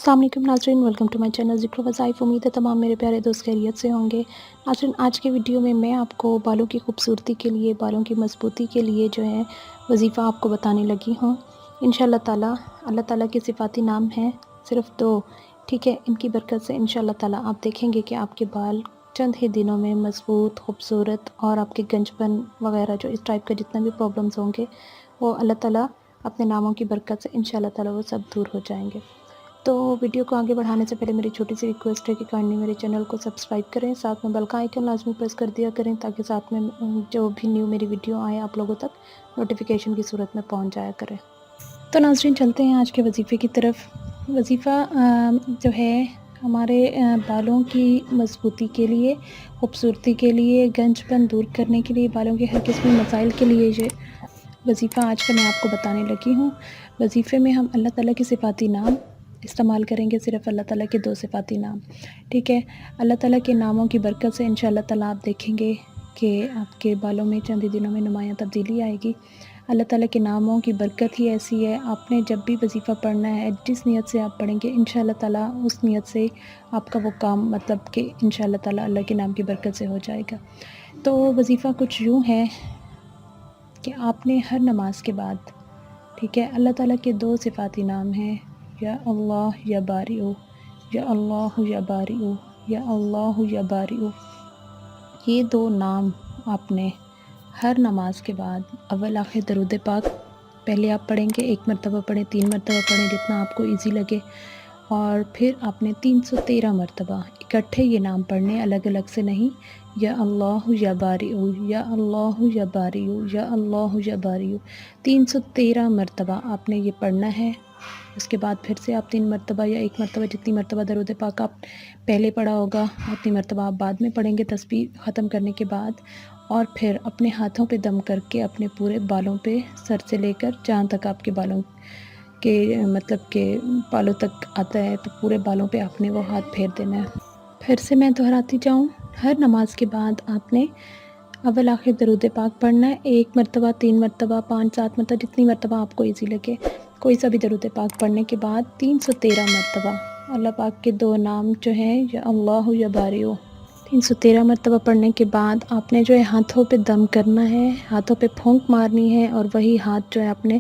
अस्सलाम वालेकुम नाज़रीन, वेलकम टू माय चैनल ज़िक्र वज़ाइफ़। उम्मीद है तमाम मेरे प्यारे दोस्त खैरियत से होंगे। नाज़रीन, आज के वीडियो में मैं आपको बालों की खूबसूरती के लिए, बालों की मज़बूती के लिए जो है वज़ीफ़ा आपको बताने लगी हूँ। इंशाअल्लाह ताला अल्लाह ताला के सिफ़ाती नाम हैं सिर्फ़ 2, ठीक है। इनकी बरकत से इंशाअल्लाह ताला आप देखेंगे कि आपके बाल चंद ही दिनों में मज़बूत, खूबसूरत और आपके गंजपन वग़ैरह जो इस टाइप का जितना भी प्रॉब्लम्स होंगे वो अल्लाह ताला अपने नामों की बरकत से इंशाअल्लाह ताला वो सब दूर हो जाएंगे। तो वीडियो को आगे बढ़ाने से पहले मेरी छोटी सी रिक्वेस्ट है कि काइंडली मेरे चैनल को सब्सक्राइब करें, साथ में बेल का आइकन लाजमी प्रेस कर दिया करें ताकि साथ में जो भी न्यू मेरी वीडियो आए आप लोगों तक नोटिफिकेशन की सूरत में पहुंच जाया करें। तो नाज़रीन, चलते हैं आज के वजीफ़े की तरफ। वजीफ़ा जो है हमारे बालों की मजबूती के लिए, खूबसूरती के लिए, गंजपन दूर करने के लिए, बालों के हर किस्म मसाइल के लिए ये वजीफ़ा आज का मैं आपको बताने लगी हूँ। वजीफ़े में हम अल्लाह ताला के सिफ़ाती नाम इस्तेमाल करेंगे, सिर्फ़ अल्लाह ताला के 2 सिफ़ाती नाम, ठीक है। अल्लाह ताला के नामों की बरकत से इंशाअल्लाह ताला आप देखेंगे कि आपके बालों में चंद ही दिनों में नुमायाँ तब्दीली आएगी। अल्लाह ताला के नामों की बरकत ही ऐसी है, आपने जब भी वजीफ़ा पढ़ना है, जिस नीयत से आप पढ़ेंगे इंशाअल्लाह ताला उस नीयत से आपका वो काम मतलब कि इंशाअल्लाह ताला अल्लाह के नाम की बरकत से हो जाएगा। तो वजीफ़ा कुछ यूँ है कि आपने हर नमाज के बाद, ठीक है, अल्लाह ताला के 2 सिफ़ाती नाम हैं, या अल्लाह या बारिउ, या अल्लाह या बारिउ, या अल्लाह या बारिउ। ये 2 नाम आपने हर नमाज के बाद अव्वल आखिर दरूद पाक पहले आप पढ़ेंगे, 1 मरतबा पढ़ें, 3 मरतबा पढ़ें, जितना आपको ईज़ी लगे। और फिर आपने 313 मरतबा इकट्ठे ये नाम पढ़ने, अलग-अलग से नहीं। या अल्लाह या बारिउ, या अल्लाह या बारिउ, या अल्लाह या बारिउ, 313 मरतबा आपने ये पढ़ना है। उसके बाद फिर से आप 3 मरतबा या 1 मरतबा, जितनी मरतबा दरूद पाक आप पहले पढ़ा होगा उतनी मरतबा आप बाद में पढ़ेंगे तस्बीह ख़त्म करने के बाद। और फिर अपने हाथों पे दम करके अपने पूरे बालों पे, सर से लेकर जहाँ तक आपके बालों के मतलब के बालों तक आता है, तो पूरे बालों पे आपने वो हाथ फेर देना है। फिर से मैं दोहराती जाऊँ, हर नमाज के बाद आपने अव्वल आखिर दरूद पाक पढ़ना है, 1 मरतबा, 3 मरतबा, 5, 7 मरतबा, जितनी मरतबा आपको ईज़ी लगे। कोई सा भी दरूद पाक पढ़ने के बाद 313 मरतबा अल्लाह पाक के 2 नाम जो हैं, या अल्लाह या बारिउ, 313 मरतबा पढ़ने के बाद आपने जो है हाथों पे दम करना है, हाथों पे फूंक मारनी है और वही हाथ जो है अपने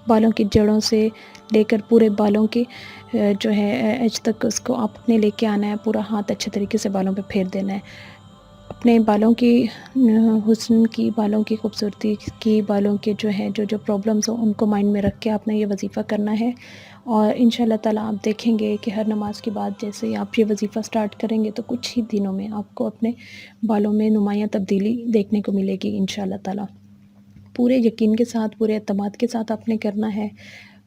बालों की जड़ों से लेकर पूरे बालों की जो है एज तक उसको आपने लेके आना है। पूरा हाथ अच्छे तरीके से बालों पे फेर देना है। अपने बालों की हुस्न की, बालों की खूबसूरती की, बालों के जो है जो प्रॉब्लम्स हो उनको माइंड में रख के आपने ये वजीफ़ा करना है। और इंशाअल्लाह ताला आप देखेंगे कि हर नमाज के बाद जैसे ही आप ये वजीफ़ा स्टार्ट करेंगे तो कुछ ही दिनों में आपको अपने बालों में नुमायाँ तब्दीली देखने को मिलेगी इंशाअल्लाह ताला। पूरे यकीन के साथ, पूरे एतमाद के साथ आपने करना है,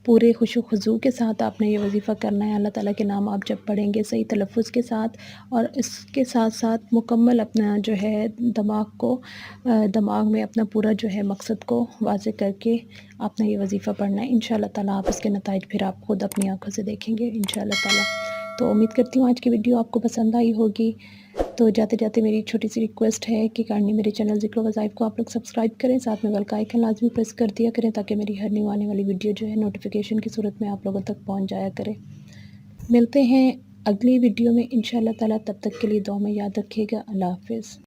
पूरे खुशू खुजू के साथ आपने ये वजीफ़ा करना है। अल्लाह ताला के नाम आप जब पढ़ेंगे सही तलफ़्फ़ुज़ के साथ, और इसके साथ-साथ मुकम्मल अपना जो है दिमाग में अपना पूरा जो है मकसद को वाज़े करके आपने ये वजीफ़ा पढ़ना है। इंशाअल्लाह ताला आप इसके नताइज फिर आप खुद अपनी आँखों से देखेंगे इंशाअल्लाह ताला। तो उम्मीद करती हूँ आज की वीडियो आपको पसंद आई होगी। तो जाते-जाते मेरी छोटी सी रिक्वेस्ट है कि काइंडली मेरे चैनल ज़िक्र वज़ाइफ़ को आप लोग सब्सक्राइब करें, साथ में बेल का आइकन लाज़मी प्रेस कर दिया करें ताकि मेरी हर न्यू आने वाली वीडियो जो है नोटिफिकेशन की सूरत में आप लोगों तक पहुंच जाया करे। मिलते हैं अगली वीडियो में इंशाअल्लाह ताला, तब तक के लिए दुआ में याद रखिएगा। अल्लाह हाफ़िज़।